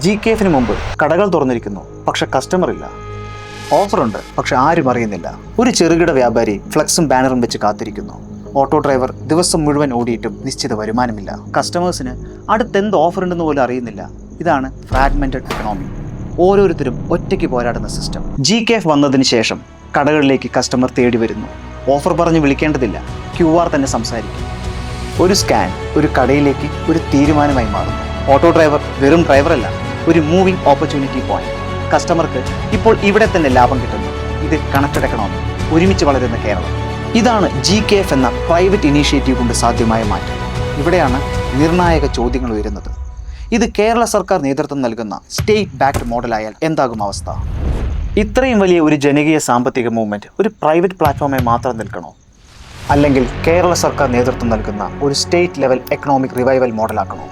GKFന് മുമ്പ് കടകൾ തുറന്നിരിക്കുന്നു, പക്ഷെ കസ്റ്റമർ ഇല്ല. ഓഫറുണ്ട്, പക്ഷെ ആരും അറിയുന്നില്ല. ഒരു ചെറുകിട വ്യാപാരി ഫ്ലെക്സും ബാനറും വെച്ച് കാത്തിരിക്കുന്നു. ഓട്ടോ ഡ്രൈവർ ദിവസം മുഴുവൻ ഓടിയിട്ടും നിശ്ചിത വരുമാനമില്ല. കസ്റ്റമേഴ്സിന് അടുത്തെന്ത് ഓഫർ ഉണ്ടെന്ന് പോലും അറിയുന്നില്ല. ഇതാണ് ഫ്രാഗ്മെന്റഡ് എക്കണോമി. ഓരോരുത്തരും ഒറ്റയ്ക്ക് പോരാടുന്ന സിസ്റ്റം. GKF വന്നതിന് ശേഷം കടകളിലേക്ക് കസ്റ്റമർ തേടി വരുന്നു. ഓഫർ പറഞ്ഞ് വിളിക്കേണ്ടതില്ല, QR തന്നെ സംസാരിക്കും. ഒരു സ്കാൻ ഒരു കടയിലേക്ക് ഒരു തീരുമാനമായി മാറുന്നു. ഓട്ടോ ഡ്രൈവർ വെറും ഡ്രൈവറല്ല, ഒരു മൂവിംഗ് ഓപ്പർച്യൂണിറ്റി പോയിന്റ്. കസ്റ്റമർക്ക് ഇപ്പോൾ ഇവിടെ തന്നെ ലാഭം കിട്ടുന്നു. ഇത് കണക്റ്റഡ് എക്കണോമി, ഒരുമിച്ച് വളരുന്ന കേരളം. ഇതാണ് GKF എന്ന പ്രൈവറ്റ് ഇനീഷ്യേറ്റീവ് കൊണ്ട് സാധ്യമായ മാറ്റം. ഇവിടെയാണ് നിർണായക ചോദ്യങ്ങൾ ഉയരുന്നത്. ഇത് കേരള സർക്കാർ നേതൃത്വം നൽകുന്ന സ്റ്റേറ്റ് ബാക്ക്ഡ് മോഡലായാൽ എന്താകും അവസ്ഥ? ഇത്രയും വലിയ ഒരു ജനകീയ സാമ്പത്തിക മൂവ്മെൻറ്റ് ഒരു പ്രൈവറ്റ് പ്ലാറ്റ്ഫോമായി മാത്രം നിൽക്കണോ? അല്ലെങ്കിൽ കേരള സർക്കാർ നേതൃത്വം നൽകുന്ന ഒരു സ്റ്റേറ്റ് ലെവൽ എക്കണോമിക് റിവൈവൽ മോഡലാക്കണോ?